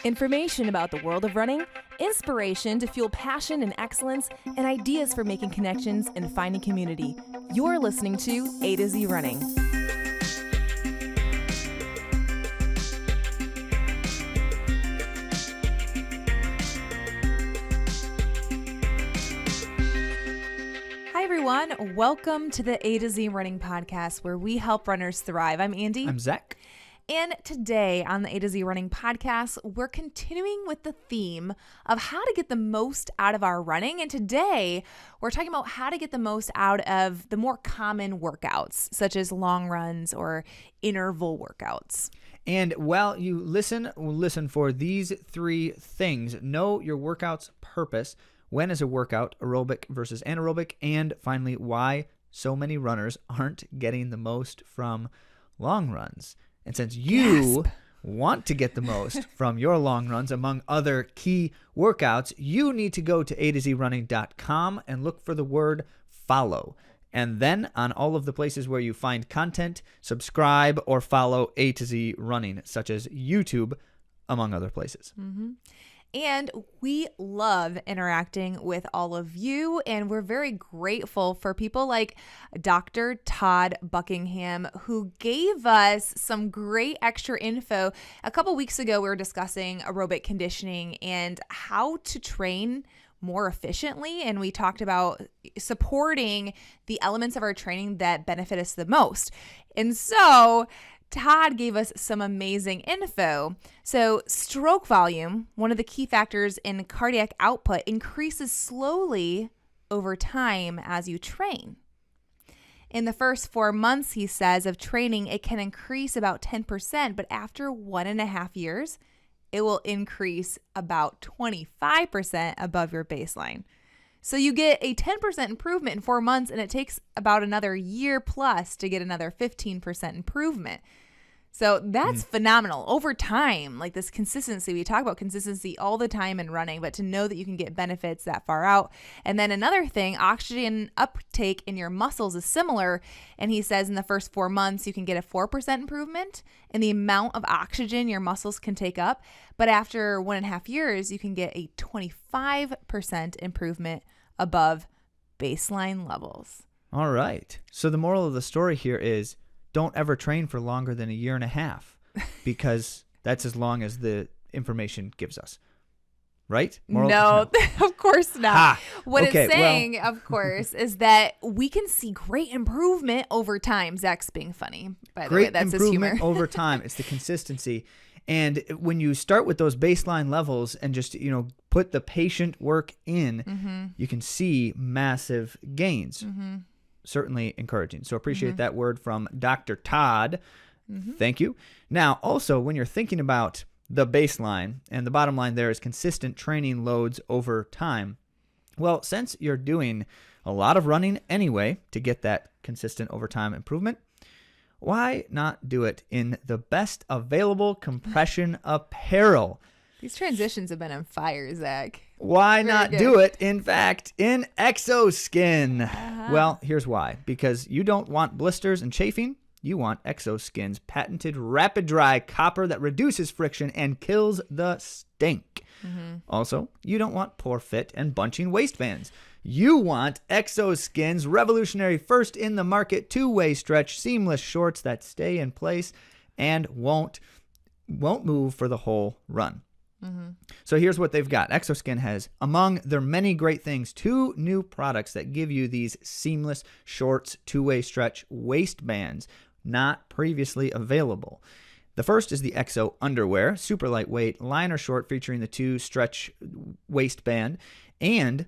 Information about the world of running, inspiration to fuel passion and excellence, and ideas for making connections and finding community. You're listening to A to Z Running. Hi everyone, welcome to the A to Z Running Podcast, where we help runners thrive. I'm Andi. I'm Zach. And today on the A to Z Running Podcast, we're continuing with the theme of how to get the most out of our running. And today, we're talking about how to get the most out of the more common workouts, such as long runs or interval workouts. And while you listen for these three things. Know your workout's purpose. When is a workout aerobic versus anaerobic? And finally, why so many runners aren't getting the most from long runs. And since you want to get the most from your long runs, among other key workouts, you need to go to AtoZrunning.com and look for the word follow. And then on all of the places where you find content, subscribe or follow A to Z Running, such as YouTube, among other places. Mm-hmm. And we love interacting with all of you, and we're very grateful for people like Dr. Todd Buckingham, who gave us some great extra info. A couple weeks ago, we were discussing aerobic conditioning and how to train more efficiently, and we talked about supporting the elements of our training that benefit us the most. And so Todd gave us some amazing info. So stroke volume, one of the key factors in cardiac output, increases slowly over time as you train. In the first 4 months, he says, of training, it can increase about 10%, but after 1.5 years, it will increase about 25% above your baseline. So you get a 10% improvement in 4 months, and it takes about another year plus to get another 15% improvement. So that's phenomenal. Over time, like this consistency, we talk about consistency all the time in running, but to know that you can get benefits that far out. And then another thing, oxygen uptake in your muscles is similar. And he says in the first 4 months, you can get a 4% improvement in the amount of oxygen your muscles can take up. But after 1.5 years, you can get a 25% improvement above baseline levels. All right. So the moral of the story here is don't ever train for longer than 1.5 years because that's as long as the information gives us. Right? No, of course not. Ha. What Okay, it's saying, of course, is that we can see great improvement over time. Zach's being funny, by the way. That's his humor. Great improvement over time. It's the consistency. And when you start with those baseline levels and just, put the patient work in, you can see massive gains. Certainly encouraging. So appreciate that word from Dr. Todd. Thank you. Now, also, when you're thinking about the baseline, and the bottom line there is consistent training loads over time, well, since you're doing a lot of running anyway to get that consistent over time improvement, why not do it in the best available compression apparel? These transitions have been on fire, Zach. Why not do it, in fact, in ExoSkin? Well, here's why. Because you don't want blisters and chafing. You want ExoSkin's patented rapid dry copper that reduces friction and kills the stink. Also, you don't want poor fit and bunching waistbands. You want ExoSkin's revolutionary first in the market two-way stretch seamless shorts that stay in place and won't move for the whole run. So here's what they've got. ExoSkin has, among their many great things, 2 new products that give you these seamless shorts, two-way stretch waistbands not previously available. The first is the Exo underwear, super lightweight, liner short featuring the 2 stretch waistband. And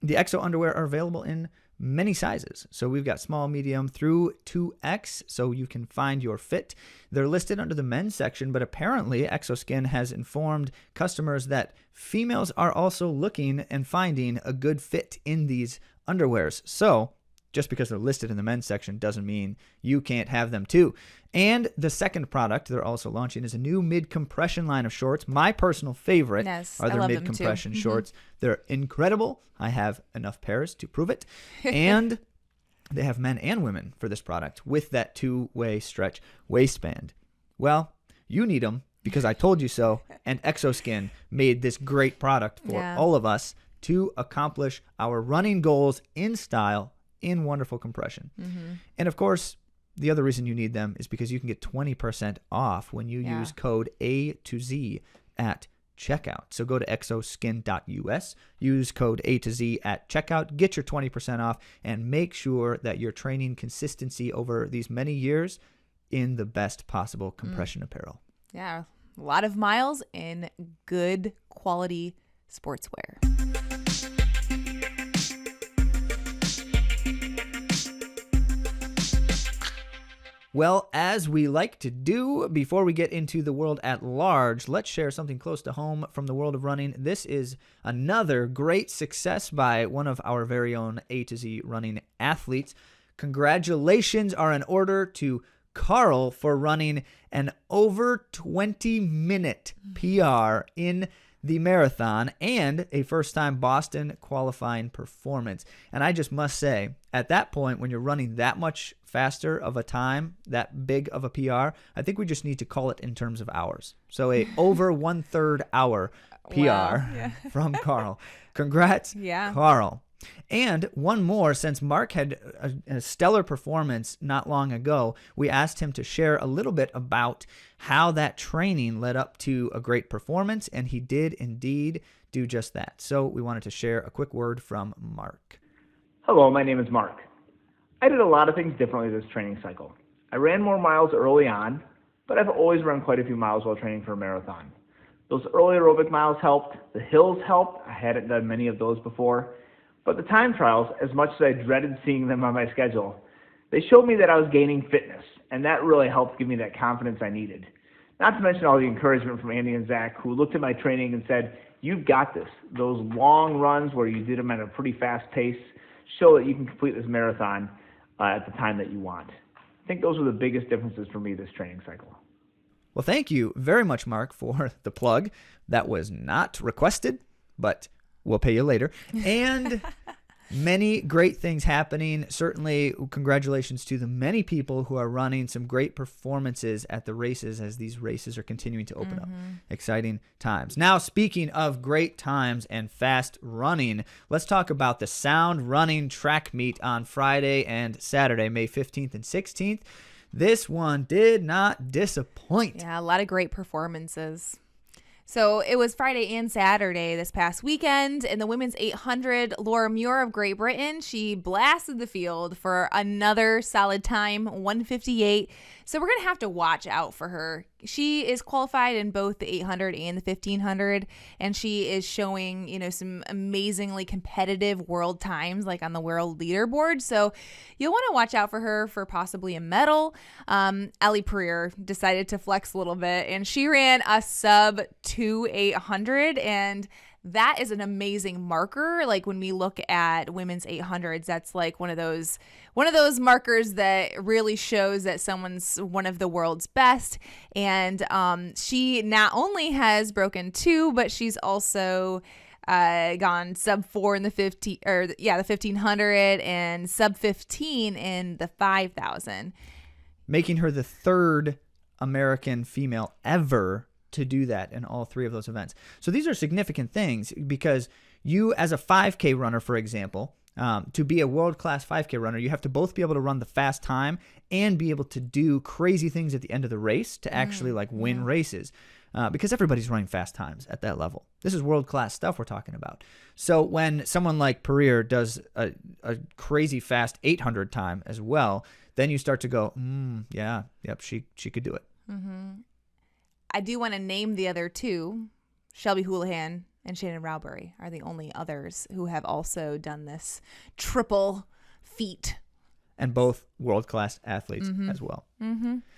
the Exo underwear are available in many sizes. So we've got small, medium through 2X, so you can find your fit. They're listed under the men's section, but apparently ExoSkin has informed customers that females are also looking and finding a good fit in these underwears. So just because they're listed in the men's section doesn't mean you can't have them too. And the second product they're also launching is a new mid-compression line of shorts. My personal favorite are their mid-compression shorts. They're incredible. I have enough pairs to prove it. And they have men and women for this product with that two-way stretch waistband. Well, you need them because I told you so, And ExoSkin made this great product for all of us to accomplish our running goals in style, in wonderful compression. And of course, the other reason you need them is because you can get 20% off when you use code AtoZ at checkout. So go to exoskin.us, use code AtoZ at checkout, get your 20% off, and make sure that you're training consistency over these many years in the best possible compression apparel. Yeah, a lot of miles in good quality sportswear. Well, as we like to do, before we get into the world at large, let's share something close to home from the world of running. This is another great success by one of our very own A to Z running athletes. Congratulations are in order to Carl for running an over 20-minute PR in the marathon and a first-time Boston qualifying performance. And I just must say, at that point, when you're running that much faster of a time, that big of a PR, I think we just need to call it in terms of hours. So a over 1/3 hour PR from Carl. Congrats, Carl. And one more, since Mark had a stellar performance not long ago, we asked him to share a little bit about how that training led up to a great performance, and he did indeed do just that. So we wanted to share a quick word from Mark. Hello, my name is Mark. I did a lot of things differently this training cycle. I ran more miles early on, but I've always run quite a few miles while training for a marathon. Those early aerobic miles helped. The hills helped. I hadn't done many of those before. But the time trials, as much as I dreaded seeing them on my schedule, they showed me that I was gaining fitness, and that really helped give me that confidence I needed. Not to mention all the encouragement from Andi and Zach, who looked at my training and said, "You've got this." Those long runs where you did them at a pretty fast pace show that you can complete this marathon at the time that you want. I think those are the biggest differences for me this training cycle. Well, thank you very much, Mark, for the plug. That was not requested, but we'll pay you later. And many great things happening. Certainly, congratulations to the many people who are running some great performances at the races as these races are continuing to open up. Exciting times. Now, speaking of great times and fast running, let's talk about the Sound Running Track Meet on Friday and Saturday, May 15th and 16th. This one did not disappoint. Yeah, a lot of great performances. So it was Friday and Saturday this past weekend. In the women's 800, Laura Muir of Great Britain, she blasted the field for another solid time, 1:58. So we're going to have to watch out for her. She is qualified in both the 800 and the 1500, and she is showing, some amazingly competitive world times, like on the world leaderboard. So you'll want to watch out for her for possibly a medal. Ellie Pereira decided to flex a little bit, and she ran a sub 2:800, and that is an amazing marker. Like when we look at women's 800s, that's like one of those markers that really shows that someone's one of the world's best. And she not only has broken 2, but she's also gone sub 4 in the 1500 and sub 15 in the 5000, making her the third American female ever to do that in all 3 of those events. So these are significant things because you, as a 5K runner, for example, to be a world-class 5K runner, you have to both be able to run the fast time and be able to do crazy things at the end of the race to actually win races, because everybody's running fast times at that level. This is world-class stuff we're talking about. So when someone like Pereira does a crazy fast 800 time as well, then you start to go, she could do it. I do want to name the other 2. Shelby Houlihan and Shannon Rowbury are the only others who have also done this triple feat. And both world-class athletes as well.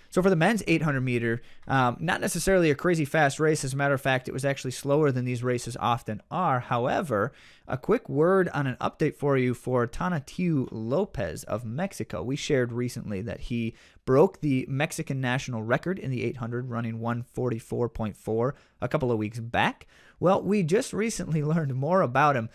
So for the men's 800 meter, not necessarily a crazy fast race. As a matter of fact, it was actually slower than these races often are. However, a quick word on an update for you for Tonatiuh Lopez of Mexico. We shared recently that he broke the Mexican national record in the 800, running 1:44.4 a couple of weeks back. Well, we just recently learned more about him.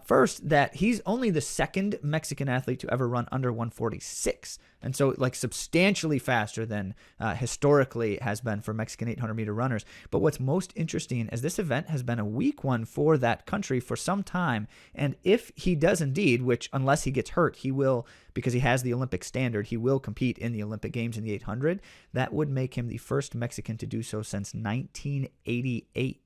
First, that he's only the second Mexican athlete to ever run under 1:46. And so like substantially faster than historically has been for Mexican 800-meter runners. But what's most interesting is this event has been a weak one for that country for some time. And if he does indeed, which unless he gets hurt, he will, because he has the Olympic standard, he will compete in the Olympic Games in the 800. That would make him the first Mexican to do so since 1988.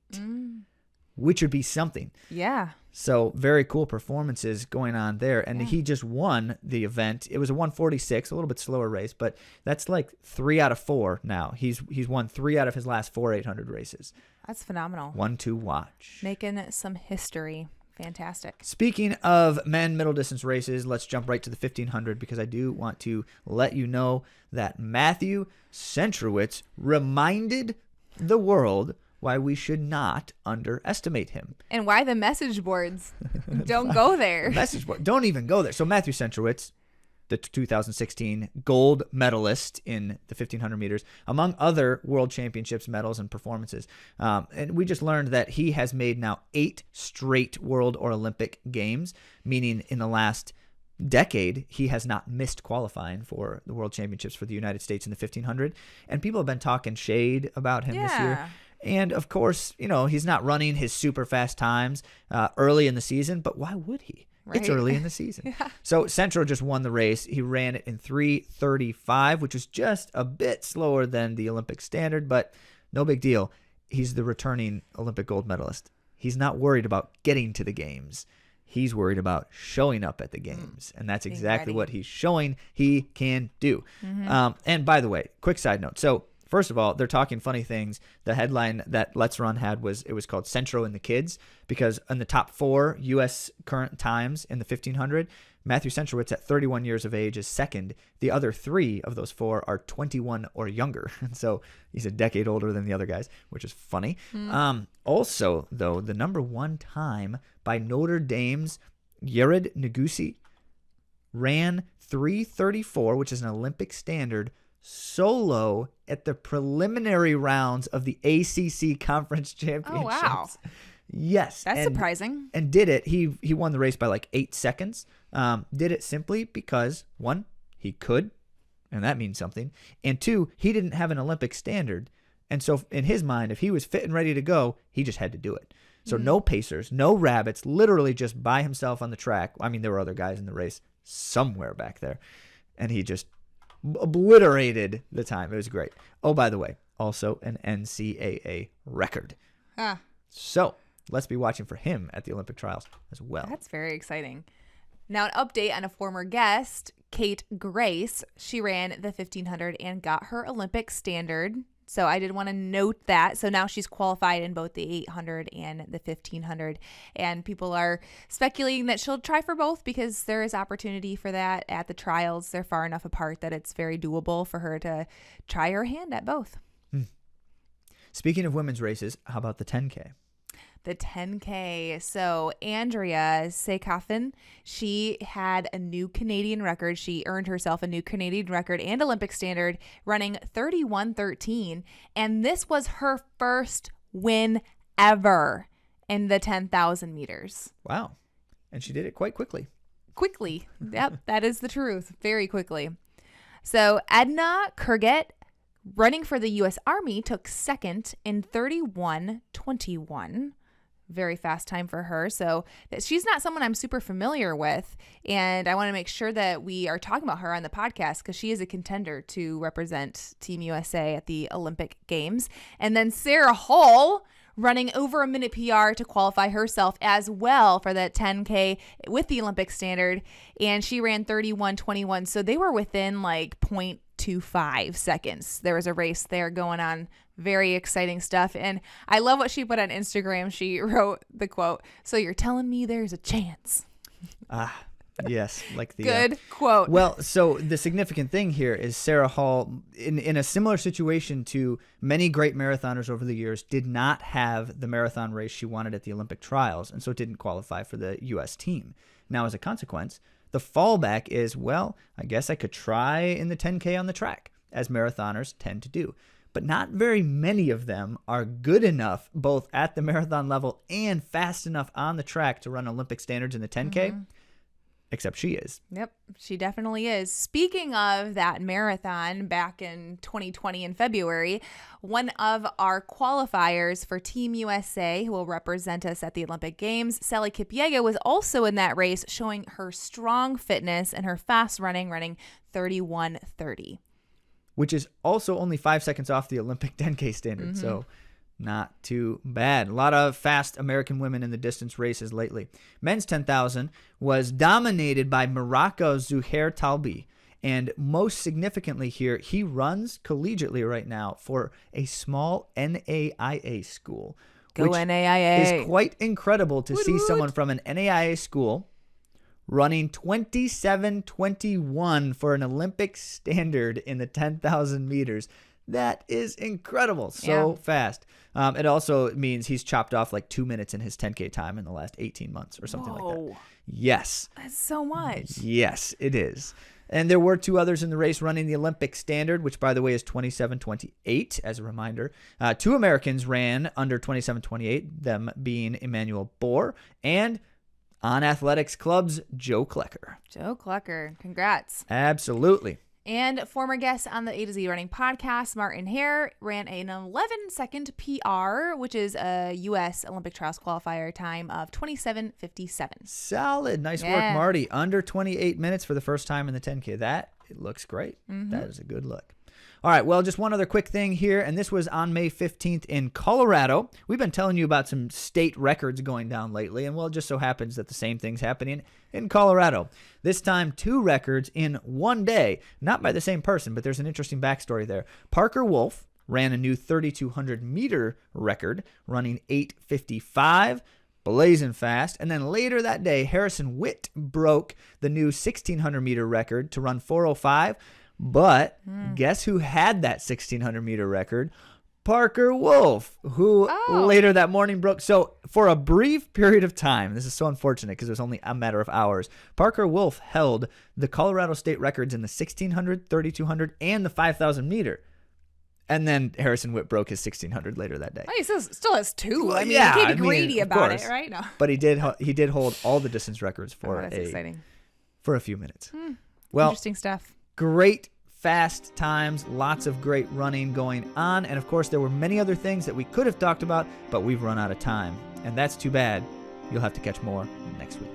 Which would be something. Yeah. So very cool performances going on there. And he just won the event. It was a 1:46, a little bit slower race, but that's like 3 out of 4 now. He's won 3 out of his last 4 800 races. That's phenomenal. One to watch. Making some history. Fantastic. Speaking of men middle distance races, let's jump right to the 1500 because I do want to let you know that Matthew Centrowitz reminded the world why we should not underestimate him. And why the message boards don't go there. Message board. Don't even go there. So Matthew Centrowitz, the 2016 gold medalist in the 1500 meters, among other world championships, medals, and performances. And we just learned that he has made now 8 straight world or Olympic games, meaning in the last decade, he has not missed qualifying for the world championships for the United States in the 1500. And people have been talking shade about him this year. And of course, you know, he's not running his super fast times early in the season, but why would he? Right? It's early in the season. So Centro just won the race. He ran it in 3:35, which is just a bit slower than the Olympic standard, but no big deal. He's the returning Olympic gold medalist. He's not worried about getting to the games. He's worried about showing up at the games. And that's exactly what he's showing he can do. And by the way, quick side note. So first of all, they're talking funny things. The headline that Let's Run had was called Centro and the Kids, because in the top 4 U.S. current times in the 1500, Matthew Centrowitz at 31 years of age is second. The other 3 of those 4 are 21 or younger. And so he's a decade older than the other guys, which is funny. Also, though, the number 1 time by Notre Dame's Yared Nuguse ran 3:34, which is an Olympic standard, solo at the preliminary rounds of the ACC Conference Championships. Oh, wow. Yes. That's surprising. And did it. He won the race by like 8 seconds. Did it simply because, 1, he could, and that means something. And 2, he didn't have an Olympic standard. And so in his mind, if he was fit and ready to go, he just had to do it. So no pacers, no rabbits, literally just by himself on the track. I mean, there were other guys in the race somewhere back there. And he just obliterated the time. It was great. Oh, by the way, also an NCAA record. So let's be watching for him at the Olympic trials as well. That's very exciting. Now, an update on a former guest, Kate Grace. She ran the 1500 and got her Olympic standard. So I did want to note that. So now she's qualified in both the 800 and the 1500. And people are speculating that she'll try for both because there is opportunity for that at the trials. They're far enough apart that it's very doable for her to try her hand at both. Speaking of women's races, how about the 10K? The 10K. So Andrea Seikafen, she had a new Canadian record. She earned herself a new Canadian record and Olympic standard running 31:13. And this was her first win ever in the 10,000 meters. Wow. And she did it quite quickly. Quickly. Yep, that is the truth. Very quickly. So Edna Kurget, running for the U.S. Army, took second in 31:21. Very fast time for her. So she's not someone I'm super familiar with. And I want to make sure that we are talking about her on the podcast because she is a contender to represent Team USA at the Olympic Games. And then Sarah Hall running over a minute PR to qualify herself as well for that 10K with the Olympic standard. And she ran 31:21. So they were within like 0.25 seconds. There was a race there going on. Very exciting stuff. And I love what she put on Instagram. She wrote the quote, "So you're telling me there's a chance." Yes. Like the good quote. Well, so the significant thing here is Sarah Hall, in a similar situation to many great marathoners over the years, did not have the marathon race she wanted at the Olympic trials, and so didn't qualify for the U.S. team. Now, as a consequence, the fallback is, well, I guess I could try in the 10K on the track, as marathoners tend to do. But not very many of them are good enough, both at the marathon level and fast enough on the track to run Olympic standards in the 10K. except she is. Yep, she definitely is. Speaking of that marathon back in 2020 in February, one of our qualifiers for Team USA, who will represent us at the Olympic Games, Sally Kipyega, was also in that race, showing her strong fitness and her fast running 31:30. Which is also only 5 seconds off the Olympic 10K standard. So not too bad. A lot of fast American women in the distance races lately. Men's 10,000 was dominated by Morocco's Zuhair Talbi. And most significantly here, he runs collegiately right now for a small NAIA school. Go which NAIA. is quite incredible to see someone from an NAIA school running 27:21 for an Olympic standard in the 10,000 meters. That is incredible. So fast. It also means he's chopped off like 2 minutes in his 10K time in the last 18 months or something like that. Yes. That's so much. Yes, it is. And there were 2 others in the race running the Olympic standard, which, by the way, is 27:28, as a reminder. 2 Americans ran under 27:28, them being Emmanuel Bohr and On Athletics Club's Joe Klecker. Joe Klecker. Congrats. Absolutely. And former guest on the AtoZrunning Podcast, Martin Hare, ran an 11-second PR, which is a U.S. Olympic Trials qualifier time of 27:57. Solid. Nice work, Marty. Under 28 minutes for the first time in the 10K. It looks great. That is a good look. All right, well, just one other quick thing here, and this was on May 15th in Colorado. We've been telling you about some state records going down lately, and well, it just so happens that the same thing's happening in Colorado. This time, 2 records in one day, not by the same person, but there's an interesting backstory there. Parker Wolf ran a new 3,200-meter record, running 8:55, blazing fast, and then later that day, Harrison Witt broke the new 1,600-meter record to run 4:05. But guess who had that 1,600-meter record? Parker Wolf, who later that morning broke. So for a brief period of time, this is so unfortunate because it was only a matter of hours, Parker Wolf held the Colorado state records in the 1,600, 3,200, and the 5,000-meter. And then Harrison Witt broke his 1,600 later that day. Oh, he still has 2. Well, I mean, you can't be greedy about course. it, right? No. But he did hold all the distance records for exciting. For a few minutes. Well, interesting stuff. Great fast times, lots of great running going on, and of course there were many other things that we could have talked about, but we've run out of time, and that's too bad. You'll have to catch more next week.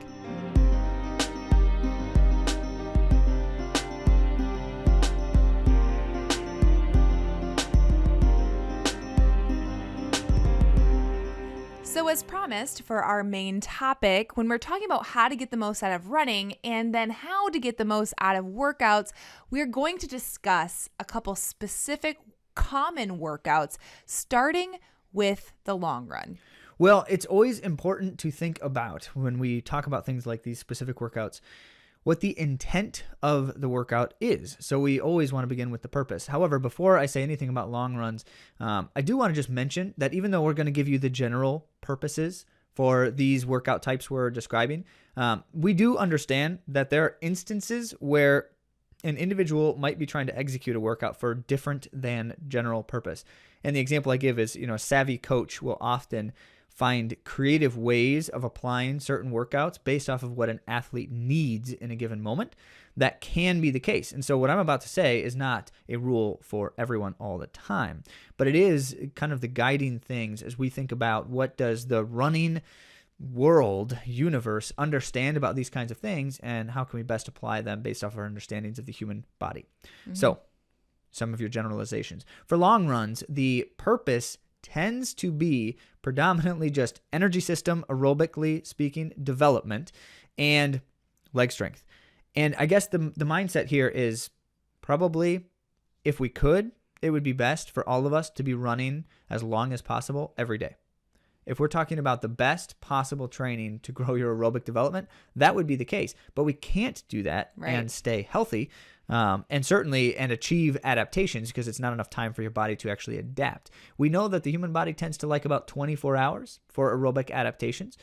So as promised, for our main topic, when we're talking about how to get the most out of running and then how to get the most out of workouts, we're going to discuss a couple specific common workouts, starting with the long run. Well, it's always important to think about when we talk about things like these specific workouts, what the intent of the workout is. So we always want to begin with the purpose. However, before I say anything about long runs, I do want to just mention that even though we're going to give you the general purposes for these workout types we're describing, we do understand that there are instances where an individual might be trying to execute a workout for different than general purpose. And the example I give is, a savvy coach will often find creative ways of applying certain workouts based off of what an athlete needs in a given moment. That can be the case. And so what I'm about to say is not a rule for everyone all the time, but it is kind of the guiding things as we think about what does the running universe understand about these kinds of things, and how can we best apply them based off our understandings of the human body. So some of your generalizations. For long runs, the purpose tends to be predominantly just energy system, aerobically speaking, development, and leg strength. And I guess the mindset here is probably, if we could, it would be best for all of us to be running as long as possible every day. If we're talking about the best possible training to grow your aerobic development, that would be the case. But we can't do that and stay healthy and achieve adaptations, because it's not enough time for your body to actually adapt. We know that the human body tends to like about 24 hours for aerobic adaptations.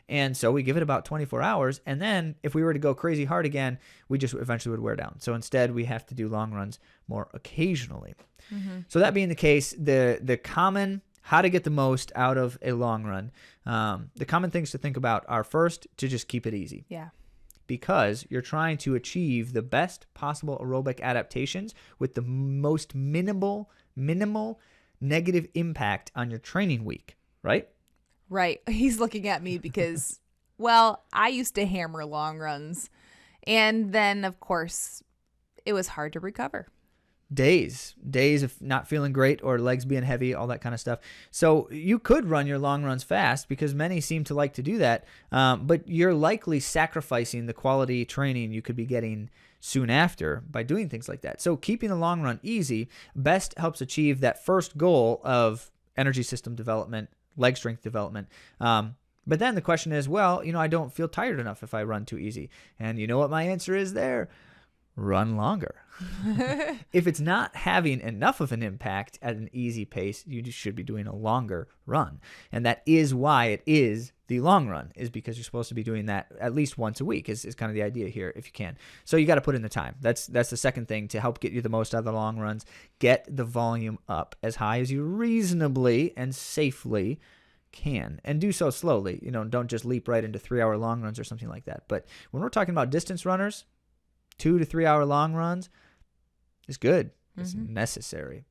And so we give it about 24 hours. And then if we were to go crazy hard again, we just eventually would wear down. So instead, we have to do long runs more occasionally. So that being the case, the common how to get the most out of a long run, the common things to think about are, first, to just keep it easy. Yeah. because you're trying to achieve the best possible aerobic adaptations with the most minimal negative impact on your training week, right? Right. He's looking at me because, well, I used to hammer long runs. And then, of course, it was hard to recover. Days of not feeling great or legs being heavy, all that kind of stuff. So you could run your long runs fast because many seem to like to do that, but you're likely sacrificing the quality training you could be getting soon after by doing things like that. So keeping the long run easy best helps achieve that first goal of energy system development, leg strength development. But then the question is, well, I don't feel tired enough if I run too easy. And you know what my answer is there? Run longer. If it's not having enough of an impact at an easy pace, you just should be doing a longer run. And that is why it is the long run, is because you're supposed to be doing that at least once a week is kind of the idea here, if you can. So you got to put in the time. That's the second thing to help get you the most out of the long runs. Get the volume up as high as you reasonably and safely can, and do so slowly. Don't just leap right into 3-hour long runs or something like that. But when we're talking about distance runners, 2 to 3 hour long runs is good. It's necessary.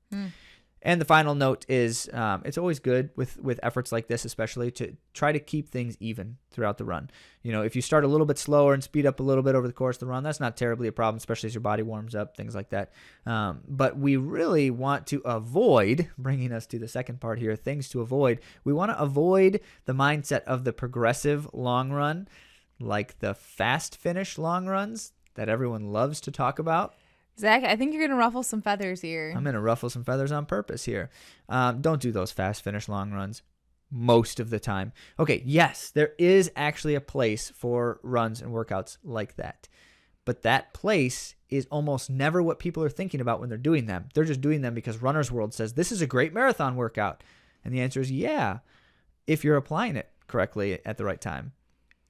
And the final note is it's always good with efforts like this, especially to try to keep things even throughout the run. If you start a little bit slower and speed up a little bit over the course of the run, that's not terribly a problem, especially as your body warms up, things like that. But we really want to avoid, bringing us to the second part here, things to avoid. We want to avoid the mindset of the progressive long run, like the fast finish long runs that everyone loves to talk about. Zach, I think you're going to ruffle some feathers here. I'm going to ruffle some feathers on purpose here. Don't do those fast finish long runs most of the time. Okay, yes, there is actually a place for runs and workouts like that. But that place is almost never what people are thinking about when they're doing them. They're just doing them because Runner's World says this is a great marathon workout. And the answer is yeah, if you're applying it correctly at the right time.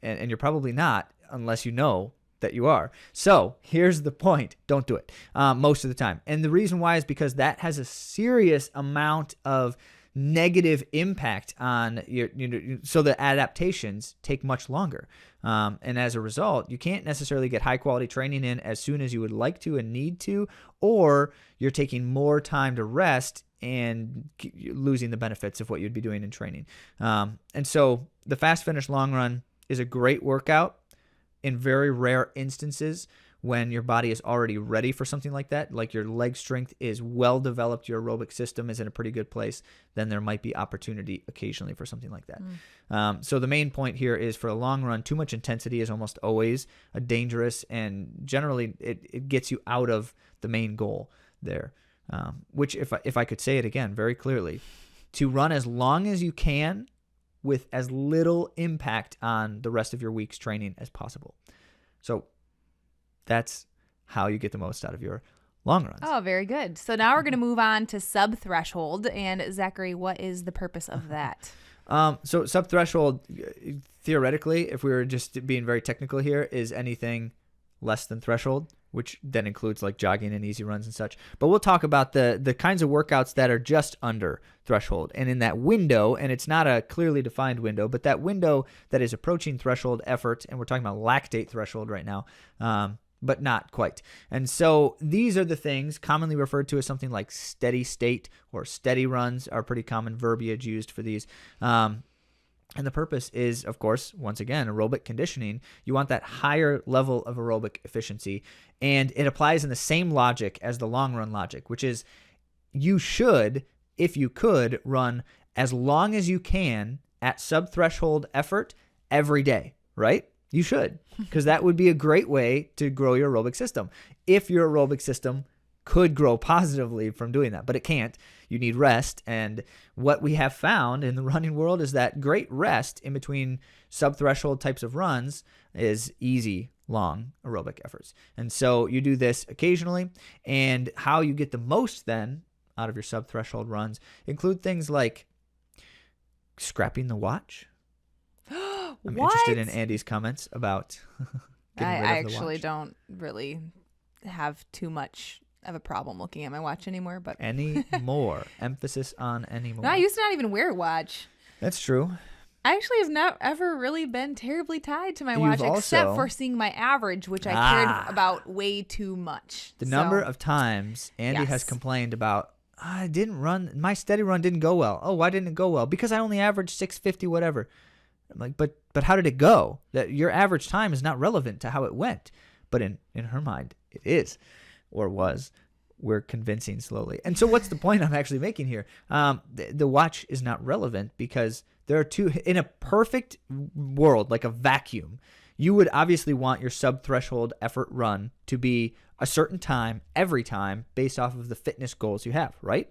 And you're probably not unless you know that you are. So here's the point. Don't do it most of the time. And the reason why is because that has a serious amount of negative impact on your, so the adaptations take much longer. And as a result, you can't necessarily get high quality training in as soon as you would like to and need to, or you're taking more time to rest and losing the benefits of what you'd be doing in training. And so the fast finish long run is a great workout in very rare instances when your body is already ready for something like that, like your leg strength is well developed, your aerobic system is in a pretty good place, then there might be opportunity occasionally for something like that. So the main point here is for a long run, too much intensity is almost always a dangerous, and generally it gets you out of the main goal there, which if I could say it again very clearly, to run as long as you can with as little impact on the rest of your week's training as possible. So that's how you get the most out of your long runs. Oh, very good. So now we're going to move on to sub-threshold. And Zachary, what is the purpose of that? So sub-threshold, theoretically, if we were just being very technical here, is anything less than threshold, which then includes like jogging and easy runs and such. But we'll talk about the kinds of workouts that are just under threshold. And in that window, and it's not a clearly defined window, but that window that is approaching threshold effort, and we're talking about lactate threshold right now, but not quite. And so these are the things commonly referred to as something like steady state or steady runs are pretty common verbiage used for these. And the purpose is, of course, once again, aerobic conditioning. You want that higher level of aerobic efficiency. And it applies in the same logic as the long run logic, which is you should, if you could, run as long as you can at sub-threshold effort every day, right? You should, because that would be a great way to grow your aerobic system. If your aerobic system could grow positively from doing that, but it can't. You need rest. And what we have found in the running world is that great rest in between sub-threshold types of runs is easy, long aerobic efforts. And so you do this occasionally. And how you get the most then out of your sub-threshold runs include things like scrapping the watch. I'm interested in Andy's comments about getting rid of the watch. I actually don't really have too much of a problem looking at my watch anymore, but anymore. Emphasis on anymore. No, I used to not even wear a watch. That's true. I actually have not ever really been terribly tied to my You've watch, also- except for seeing my average, which I cared about way too much. The number of times Andy has complained about, I didn't run, my steady run didn't go well. Oh, why didn't it go well? Because I only averaged 650, whatever. I'm like, but how did it go? That your average time is not relevant to how it went. But in her mind, it is, or was. We're convincing slowly. And so what's the point I'm actually making here? The watch is not relevant because there are two, in a perfect world, like a vacuum, you would obviously want your sub-threshold effort run to be a certain time every time based off of the fitness goals you have, right?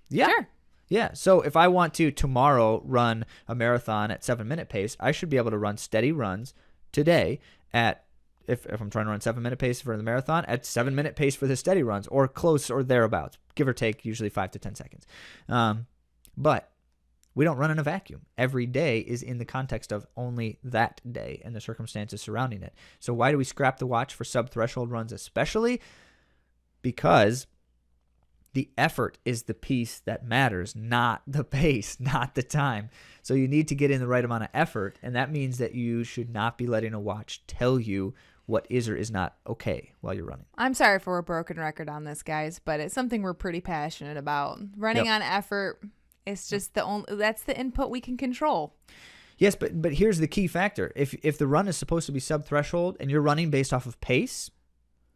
Yeah. Sure. Yeah. So if I want to tomorrow run a marathon at 7-minute pace, I should be able to run steady runs today at, if I'm trying to run 7-minute pace for the marathon, at 7-minute pace for the steady runs, or close or thereabouts, give or take usually 5 to 10 seconds. But we don't run in a vacuum. Every day is in the context of only that day and the circumstances surrounding it. So why do we scrap the watch for sub-threshold runs especially? Because the effort is the piece that matters, not the pace, not the time. So you need to get in the right amount of effort, and that means that you should not be letting a watch tell you what is or is not okay while you're running. I'm sorry for a broken record on this, guys, but it's something we're pretty passionate about. Running on effort is just that's the input we can control. Yes, but here's the key factor. If the run is supposed to be sub-threshold and you're running based off of pace,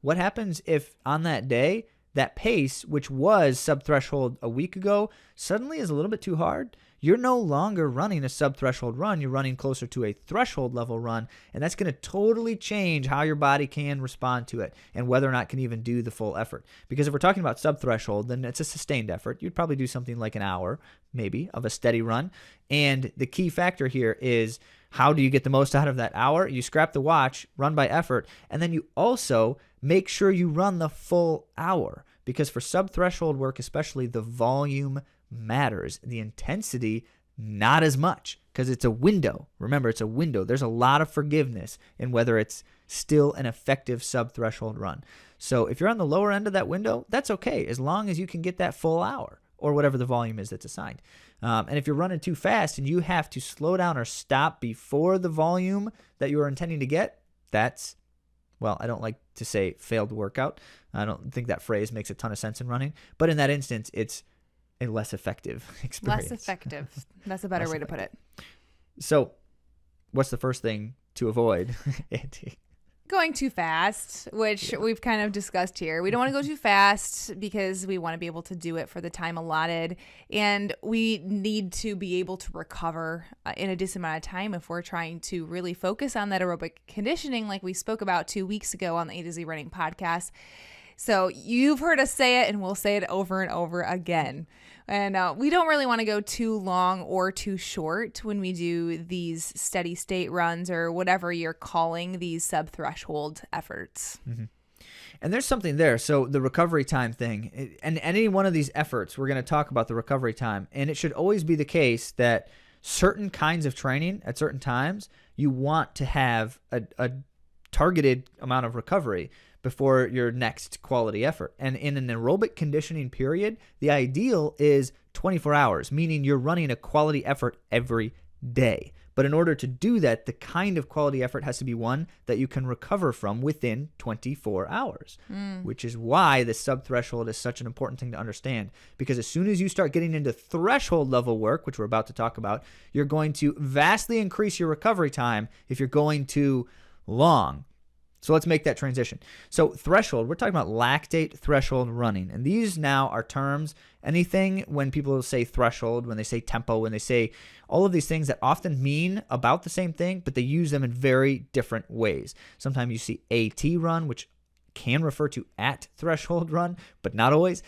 what happens if on that day that pace, which was sub-threshold a week ago, suddenly is a little bit too hard? You're no longer running a sub-threshold run. You're running closer to a threshold level run, and that's going to totally change how your body can respond to it and whether or not it can even do the full effort. Because if we're talking about sub-threshold, then it's a sustained effort. You'd probably do something like an hour, maybe, of a steady run. And the key factor here is, how do you get the most out of that hour? You scrap the watch, run by effort, and then you also make sure you run the full hour. Because for sub-threshold work, especially, the volume matters. The intensity, not as much, because it's a window. Remember, it's a window. There's a lot of forgiveness in whether it's still an effective sub-threshold run. So if you're on the lower end of that window, that's okay, as long as you can get that full hour or whatever the volume is that's assigned. And if you're running too fast and you have to slow down or stop before the volume that you are intending to get, that's, well, I don't like to say failed workout. I don't think that phrase makes a ton of sense in running. But in that instance, it's a less effective experience. Less effective. That's a better way to put it. So what's the first thing to avoid, Andy? Going too fast, which we've kind of discussed here. We don't want to go too fast because we want to be able to do it for the time allotted. And we need to be able to recover in a decent amount of time if we're trying to really focus on that aerobic conditioning like we spoke about 2 weeks ago on the AtoZrunning Podcast. So you've heard us say it, and we'll say it over and over again. And we don't really want to go too long or too short when we do these steady state runs or whatever you're calling these sub-threshold efforts. Mm-hmm. And there's something there. So the recovery time thing, and any one of these efforts, we're going to talk about the recovery time. And it should always be the case that certain kinds of training at certain times, you want to have a targeted amount of recovery before your next quality effort. And in an aerobic conditioning period, the ideal is 24 hours, meaning you're running a quality effort every day. But in order to do that, the kind of quality effort has to be one that you can recover from within 24 hours, which is why the sub-threshold is such an important thing to understand. Because as soon as you start getting into threshold level work, which we're about to talk about, you're going to vastly increase your recovery time if you're going too long. So let's make that transition. So threshold, we're talking about lactate threshold running. And these now are terms, anything when people say threshold, when they say tempo, when they say all of these things that often mean about the same thing, but they use them in very different ways. Sometimes you see AT run, which can refer to at threshold run, but not always.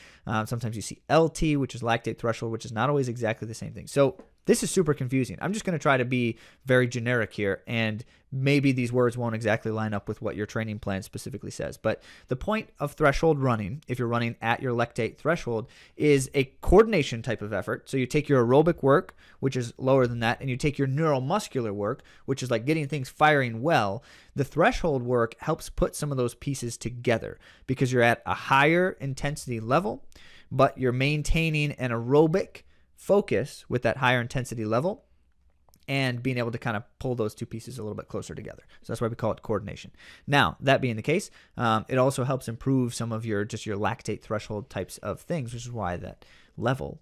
Sometimes you see LT, which is lactate threshold, which is not always exactly the same thing. So this is super confusing. I'm just going to try to be very generic here, and maybe these words won't exactly line up with what your training plan specifically says. But the point of threshold running, if you're running at your lactate threshold, is a coordination type of effort. So you take your aerobic work, which is lower than that, and you take your neuromuscular work, which is like getting things firing well. The threshold work helps put some of those pieces together because you're at a higher intensity level, but you're maintaining an aerobic focus with that higher intensity level. and being able to kind of pull those two pieces a little bit closer together. So that's why we call it coordination. Now, that being the case, it also helps improve some of your lactate threshold types of things, which is why that level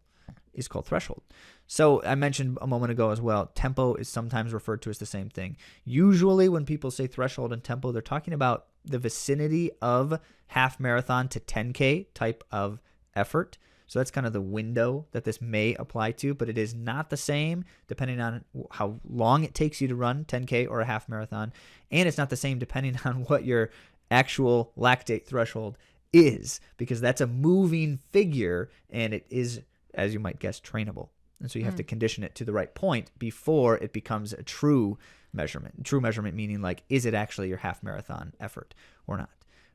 is called threshold. So I mentioned a moment ago as well, tempo is sometimes referred to as the same thing. Usually when people say threshold and tempo, they're talking about the vicinity of half marathon to 10K type of effort. So that's kind of the window that this may apply to, but it is not the same depending on how long it takes you to run 10K or a half marathon. And it's not the same depending on what your actual lactate threshold is, because that's a moving figure and it is, as you might guess, trainable. And so you have to condition it to the right point before it becomes a true measurement. True measurement meaning like, is it actually your half marathon effort or not?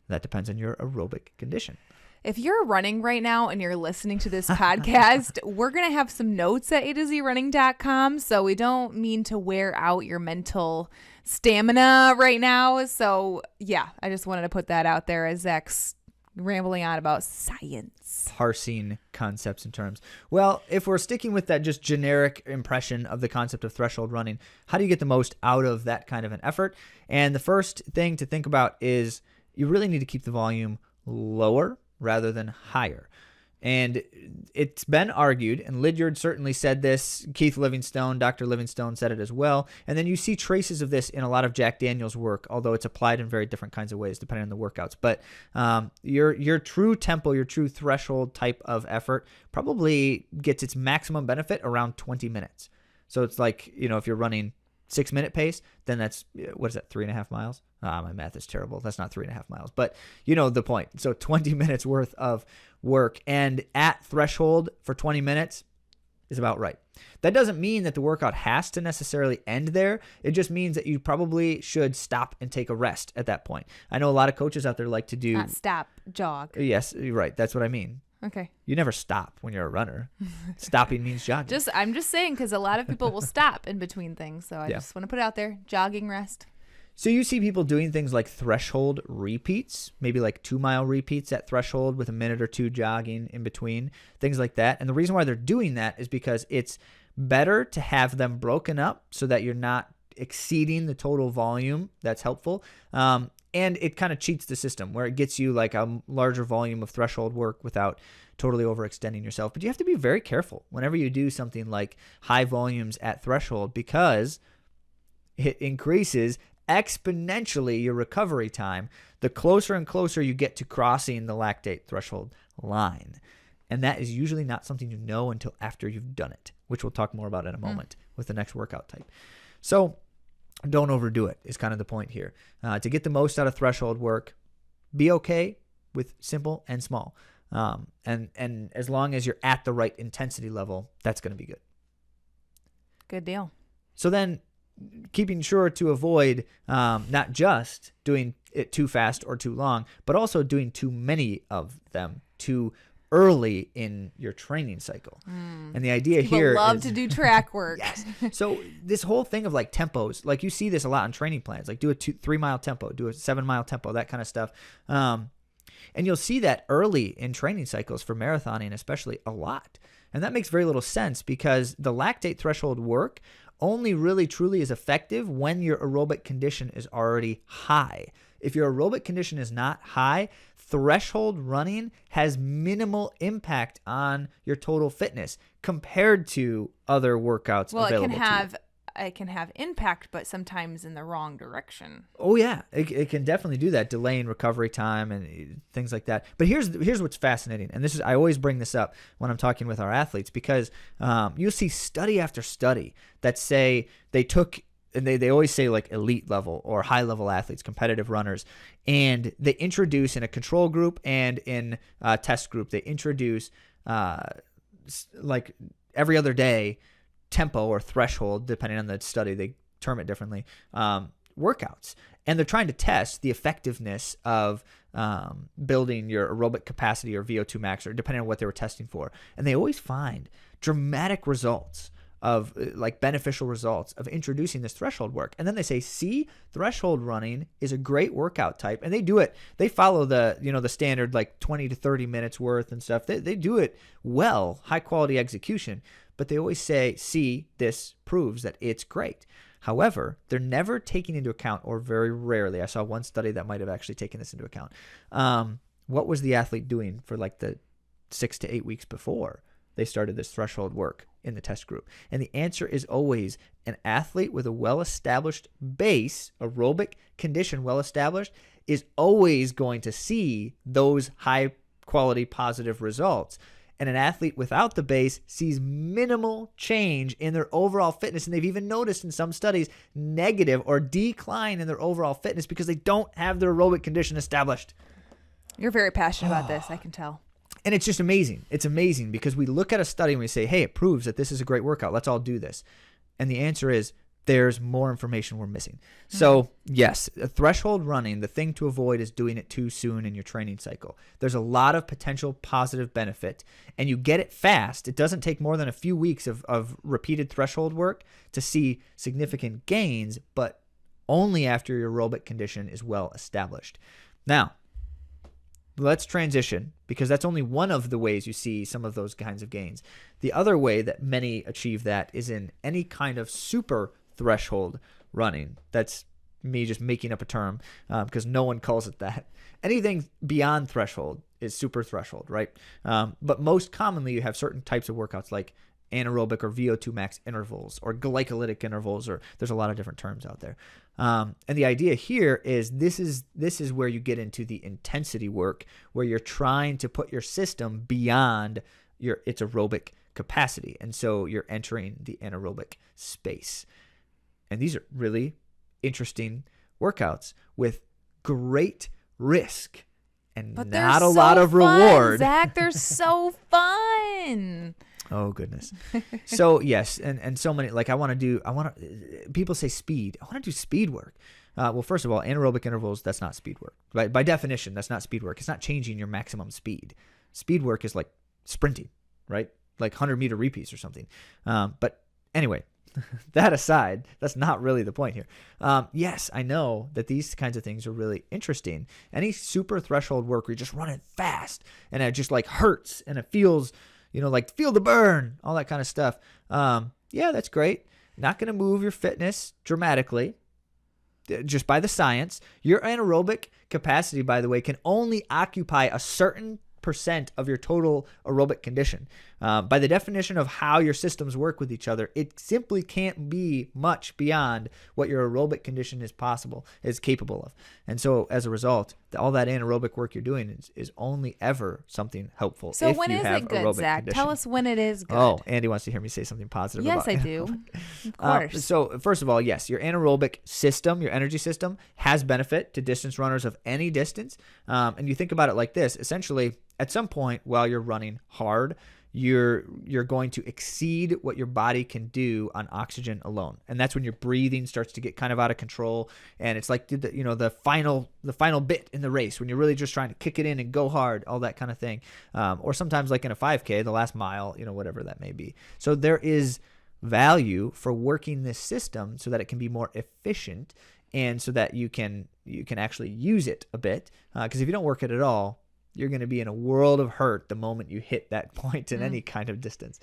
That depends on your aerobic condition. If you're running right now and you're listening to this podcast, we're going to have some notes at AtoZrunning.com. So we don't mean to wear out your mental stamina right now. So yeah, I just wanted to put that out there as Zach's rambling on about science. Parsing concepts and terms. Well, if we're sticking with that just generic impression of the concept of threshold running, how do you get the most out of that kind of an effort? And the first thing to think about is you really need to keep the volume lower rather than higher. And it's been argued, and Lydiard certainly said this, Keith Livingstone, Dr. Livingstone said it as well, and then you see traces of this in a lot of Jack Daniels' work, although it's applied in very different kinds of ways depending on the workouts. But your true tempo, your true threshold type of effort probably gets its maximum benefit around 20 minutes. So it's like, if you're running 6-minute pace, then that's, what is that, 3.5 miles? My math is terrible. That's not 3.5 miles, but you know the point. So 20 minutes worth of work, and at threshold for 20 minutes is about right. That doesn't mean that the workout has to necessarily end there. It just means that you probably should stop and take a rest at that point. I know a lot of coaches out there like to do... Not stop, jog. Yes, you're right. That's what I mean. Okay. You never stop when you're a runner. Stopping means jogging. I'm just saying, because a lot of people will stop in between things. So I just want to put it out there. Jogging, rest. So you see people doing things like threshold repeats, maybe like 2-mile repeats at threshold with a minute or two jogging in between, things like that. And the reason why they're doing that is because it's better to have them broken up so that you're not exceeding the total volume. That's helpful. And it kind of cheats the system where it gets you like a larger volume of threshold work without totally overextending yourself. But you have to be very careful whenever you do something like high volumes at threshold, because it increases exponentially your recovery time the closer and closer you get to crossing the lactate threshold line. And that is usually not something you know until after you've done it, which we'll talk more about in a moment with the next workout type. So don't overdo it is kind of the point here. To get the most out of threshold work, be okay with simple and small. And as long as you're at the right intensity level, that's going to be good. Good deal. So then keeping sure to avoid not just doing it too fast or too long, but also doing too many of them too early in your training cycle. And the idea here is... love to do track work. Yes. So this whole thing of like tempos, like you see this a lot on training plans, like do a 3-mile tempo, do a 7-mile tempo, that kind of stuff. And you'll see that early in training cycles for marathoning, especially, a lot. And that makes very little sense, because the lactate threshold work only really truly is effective when your aerobic condition is already high. If your aerobic condition is not high, threshold running has minimal impact on your total fitness compared to other workouts available to you. It can have impact, but sometimes in the wrong direction. Oh yeah, it can definitely do that, delaying recovery time and things like that. But here's what's fascinating, and I always bring this up when I'm talking with our athletes, because you'll see study after study that say they took, and they always say like elite level or high level athletes, competitive runners, and they introduce in a control group and in a test group, they introduce like every other day tempo or threshold, depending on the study, they term it differently, workouts. And they're trying to test the effectiveness of building your aerobic capacity or VO2 max, or depending on what they were testing for. And they always find dramatic results of like beneficial results of introducing this threshold work. And then they say, see, threshold running is a great workout type. And they do it. They follow the standard like 20 to 30 minutes worth and stuff. They do it well, high quality execution. but they always say, see, this proves that it's great. However, they're never taking into account, or very rarely, I saw one study that might have actually taken this into account. What was the athlete doing for like the 6 to 8 weeks before they started this threshold work in the test group? And the answer is always an athlete with a well-established base, aerobic condition well-established, is always going to see those high-quality positive results. And an athlete without the base sees minimal change in their overall fitness. And they've even noticed in some studies negative or decline in their overall fitness because they don't have their aerobic condition established. You're very passionate about this, I can tell. And it's just amazing. It's amazing because we look at a study and we say, hey, it proves that this is a great workout. Let's all do this. And the answer is there's more information we're missing. So yes, threshold running, the thing to avoid is doing it too soon in your training cycle. There's a lot of potential positive benefit, and you get it fast. It doesn't take more than a few weeks of repeated threshold work to see significant gains, but only after your aerobic condition is well established. Now, let's transition, because that's only one of the ways you see some of those kinds of gains. The other way that many achieve that is in any kind of super threshold running. That's me just making up a term because no one calls it that. Anything beyond threshold is super threshold, right? But most commonly you have certain types of workouts like anaerobic or VO2 max intervals or glycolytic intervals, or there's a lot of different terms out there. And the idea here is this is where you get into the intensity work, where you're trying to put your system beyond its aerobic capacity. And so you're entering the anaerobic space. And these are really interesting workouts with great risk and not a lot of reward. Zach, they're so fun. Oh goodness. So yes, and so many, like people say speed. I want to do speed work. Well, first of all, anaerobic intervals, that's not speed work. By definition, that's not speed work. It's not changing your maximum speed. Speed work is like sprinting, right? Like 100-meter repeats or something. But anyway, that aside, that's not really the point here. Yes, I know that these kinds of things are really interesting. Any super threshold work where you're just running fast and it just like hurts and it feels, like feel the burn, all that kind of stuff. Yeah, that's great. Not going to move your fitness dramatically just by the science. Your anaerobic capacity, by the way, can only occupy a certain % of your total aerobic condition. By the definition of how your systems work with each other, it simply can't be much beyond what your aerobic condition is capable of. And so as a result, all that anaerobic work you're doing is only ever something helpful. So if when you is have it good, aerobic Zach? condition. Tell us when it is good. Oh, Andy wants to hear me say something positive yes, about it. I do. Of course. So first of all, yes, your anaerobic system, your energy system, has benefit to distance runners of any distance. And you think about it like this. Essentially, at some point while you're running hard, you're going to exceed what your body can do on oxygen alone, and that's when your breathing starts to get kind of out of control, and it's like the final bit in the race when you're really just trying to kick it in and go hard, all that kind of thing, or sometimes like in a 5K, the last mile, whatever that may be. So there is value for working this system so that it can be more efficient, and so that you can actually use it a bit, because if you don't work it at all, you're going to be in a world of hurt the moment you hit that point in any kind of distance.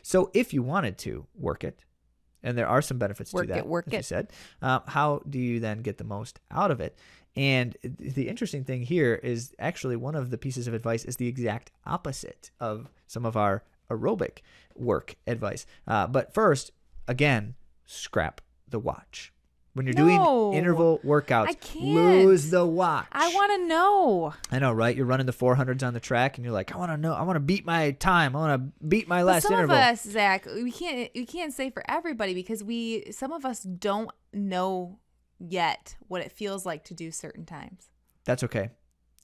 So if you wanted to work it, and there are some benefits to that, as you said, how do you then get the most out of it? And the interesting thing here is actually one of the pieces of advice is the exact opposite of some of our aerobic work advice. But first, again, scrap the watch. When you're doing interval workouts, lose the watch. I want to know. I know, right? You're running the 400s on the track, and you're like, I want to know. I want to beat my time. I want to beat my last interval. Some of us, Zach, we can't say for everybody, because some of us don't know yet what it feels like to do certain times. That's okay.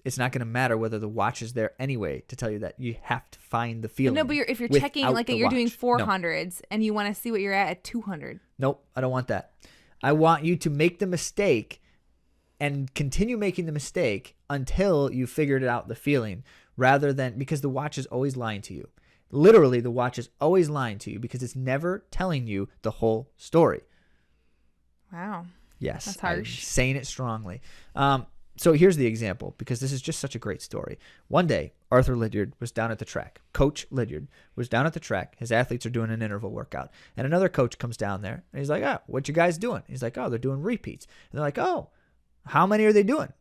It's not going to matter whether the watch is there anyway to tell you that. You have to find the feeling. No, but if you're checking, like you're doing 400s and you want to see what you're at 200. Nope, I don't want that. I want you to make the mistake and continue making the mistake until you figured out the feeling, rather than, because the watch is always lying to you. Literally, the watch is always lying to you because it's never telling you the whole story. Wow. Yes. That's harsh. I'm saying it strongly. So here's the example, because this is just such a great story. One day, Arthur Lydiard was down at the track. Coach Lydiard was down at the track. His athletes are doing an interval workout. And another coach comes down there, and he's like, oh, what you guys doing? He's like, oh, they're doing repeats. And they're like, oh, how many are they doing?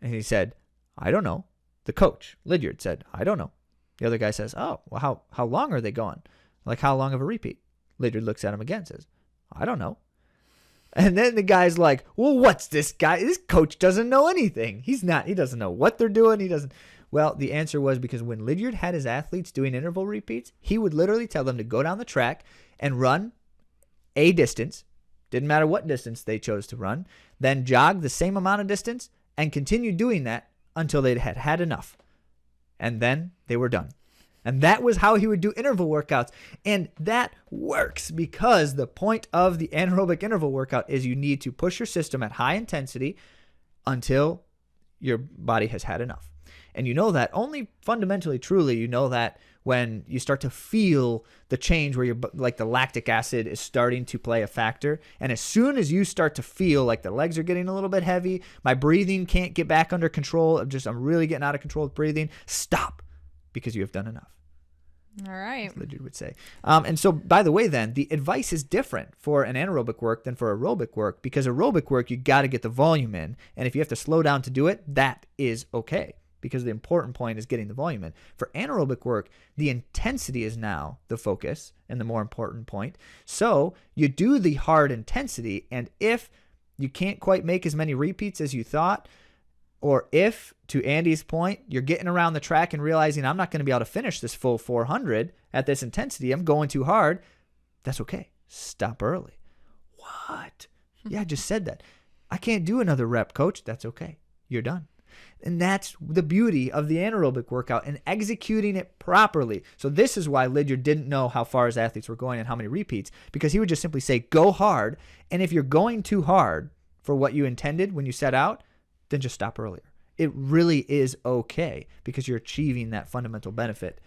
And he said, I don't know. The coach, Lydiard, said, I don't know. The other guy says, oh, well, how long are they going? Like, how long of a repeat? Lydiard looks at him again and says, I don't know. And then the guy's like, well, what's this guy? This coach doesn't know anything. He doesn't know what they're doing. Well, the answer was because when Lydiard had his athletes doing interval repeats, he would literally tell them to go down the track and run a distance. Didn't matter what distance they chose to run. Then jog the same amount of distance and continue doing that until they had had enough. And then they were done. And that was how he would do interval workouts. And that works because the point of the anaerobic interval workout is you need to push your system at high intensity until your body has had enough. And you know that only fundamentally, truly, you know that when you start to feel the change where like the lactic acid is starting to play a factor. And as soon as you start to feel like the legs are getting a little bit heavy, my breathing can't get back under control, I'm really getting out of control with breathing, stop, because you have done enough. All right. As Lydiard would say. And so, by the way, then, the advice is different for an anaerobic work than for aerobic work, because aerobic work, you got to get the volume in. And if you have to slow down to do it, that is okay, because the important point is getting the volume in. For anaerobic work, the intensity is now the focus and the more important point. So you do the hard intensity, and if you can't quite make as many repeats as you thought, or if, to Andy's point, you're getting around the track and realizing I'm not going to be able to finish this full 400 at this intensity, I'm going too hard, that's okay. Stop early. What? Yeah, I just said that. I can't do another rep, coach. That's okay. You're done. And that's the beauty of the anaerobic workout and executing it properly. So this is why Lydiard didn't know how far his athletes were going and how many repeats, because he would just simply say, go hard. And if you're going too hard for what you intended when you set out, then just stop earlier. It really is okay, because you're achieving that fundamental benefit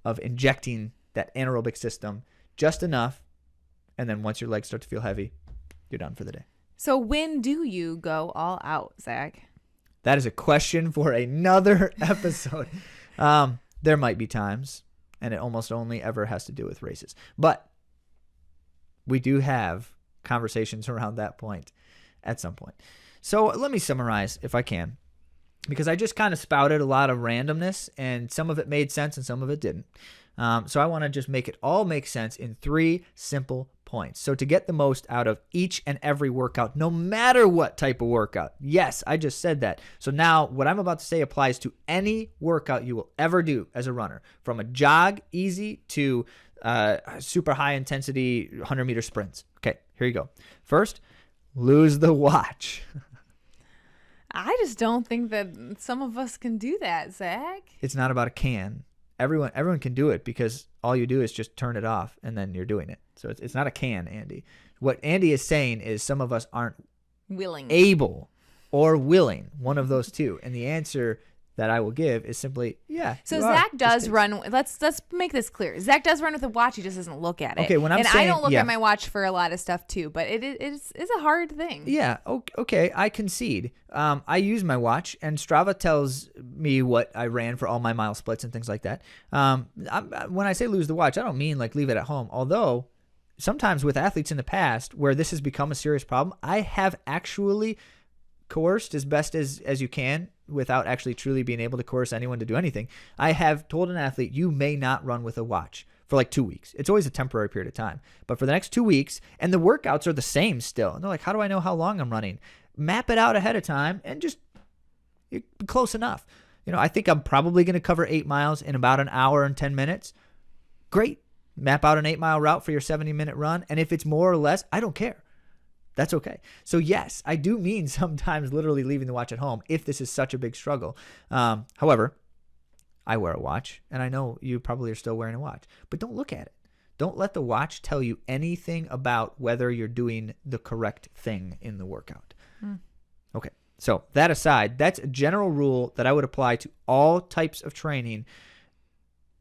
of injecting that anaerobic system just enough. And then once your legs start to feel heavy, you're done for the day. So when do you go all out, Zach? That is a question for another episode. There might be times, and it almost only ever has to do with races. But we do have conversations around that point at some point. So let me summarize if I can, because I just kind of spouted a lot of randomness, and some of it made sense and some of it didn't. So I want to just make it all make sense in 3 simple points. So to get the most out of each and every workout, no matter what type of workout. Yes, I just said that. So now what I'm about to say applies to any workout you will ever do as a runner, from a jog, easy, to super high intensity 100-meter sprints. Okay, here you go. First, lose the watch. I just don't think that some of us can do that, Zach. It's not about a can. Everyone can do it, because all you do is just turn it off and then you're doing it. So it's not a can, Andy. What Andy is saying is some of us aren't able or willing, one of those two. And the answer that I will give is simply, yeah. So Zach does run. Let's make this clear. Zach does run with a watch. He just doesn't look at it. Okay, when I'm saying, I don't look at my watch for a lot of stuff too, but it's a hard thing. Yeah. Okay. I concede. I use my watch, and Strava tells me what I ran for all my mile splits and things like that. When I say lose the watch, I don't mean like leave it at home. Although sometimes with athletes in the past where this has become a serious problem, I have actually coerced as best as you can, without actually truly being able to coerce anyone to do anything. I have told an athlete, you may not run with a watch for like 2 weeks. It's always a temporary period of time. But for the next 2 weeks, and the workouts are the same still. And they're like, how do I know how long I'm running? Map it out ahead of time and just you're close enough. I think I'm probably going to cover 8 miles in about an hour and 10 minutes. Great. Map out an 8-mile route for your 70-minute run. And if it's more or less, I don't care. That's okay. So yes, I do mean sometimes literally leaving the watch at home if this is such a big struggle. However, I wear a watch, and I know you probably are still wearing a watch, but don't look at it. Don't let the watch tell you anything about whether you're doing the correct thing in the workout. Okay. So that aside, that's a general rule that I would apply to all types of training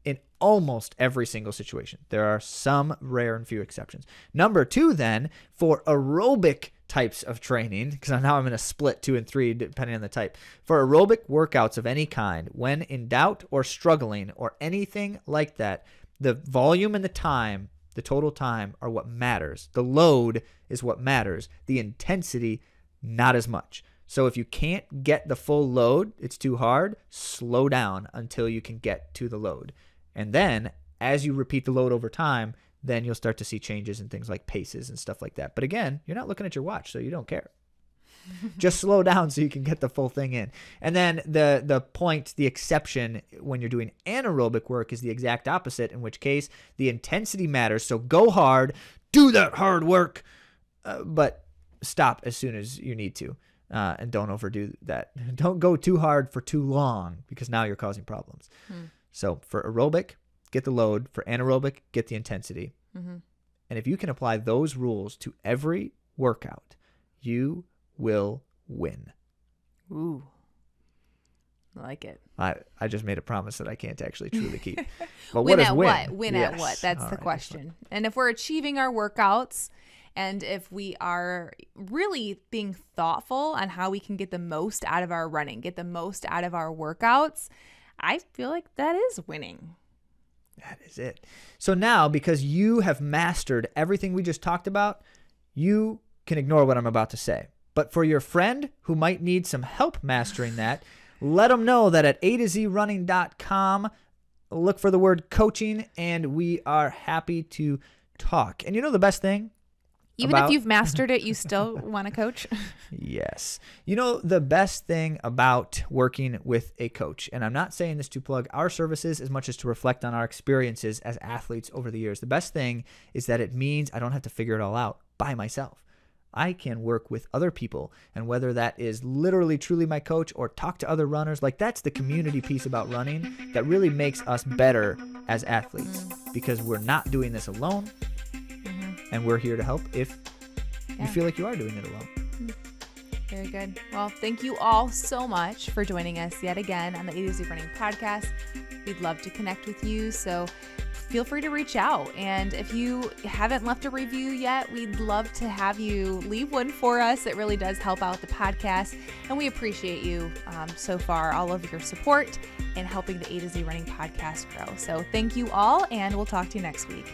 in almost every single situation. There are some rare and few exceptions. Number 2, then, for aerobic types of training, because now I'm going to split 2 and 3 depending on the type. For aerobic workouts of any kind, when in doubt or struggling or anything like that, the volume and the time, the total time, are what matters. The load is what matters. The intensity, not as much. So if you can't get the full load, it's too hard, slow down until you can get to the load. And then as you repeat the load over time, then you'll start to see changes in things like paces and stuff like that. But again, you're not looking at your watch, so you don't care. Just slow down so you can get the full thing in. And then the exception when you're doing anaerobic work is the exact opposite, in which case the intensity matters. So go hard, do that hard work, but stop as soon as you need to. And don't overdo that. Don't go too hard for too long, because now you're causing problems. So for aerobic, get the load. For anaerobic, get the intensity. And if you can apply those rules to every workout, you will win. Ooh, I like it. I just made a promise that I can't actually truly keep. But Win what is at win? what? Win Yes. at what? That's All the right, question. And if we're achieving our workouts, and if we are really being thoughtful on how we can get the most out of our running, get the most out of our workouts, I feel like that is winning. That is it. So now, because you have mastered everything we just talked about, you can ignore what I'm about to say. But for your friend who might need some help mastering that, let them know that at AtoZrunning.com, look for the word coaching, and we are happy to talk. And you know the best thing? Even if you've mastered it, you still want to coach? Yes. You know, the best thing about working with a coach, and I'm not saying this to plug our services as much as to reflect on our experiences as athletes over the years. The best thing is that it means I don't have to figure it all out by myself. I can work with other people, and whether that is literally truly my coach or talk to other runners, like that's the community piece about running that really makes us better as athletes, because we're not doing this alone. And we're here to help if you feel like you are doing it alone. Very good. Well, thank you all so much for joining us yet again on the AtoZrunning Podcast. We'd love to connect with you, so feel free to reach out. And if you haven't left a review yet, we'd love to have you leave one for us. It really does help out the podcast, and we appreciate you so far, all of your support in helping the AtoZrunning Podcast grow. So thank you all, and we'll talk to you next week.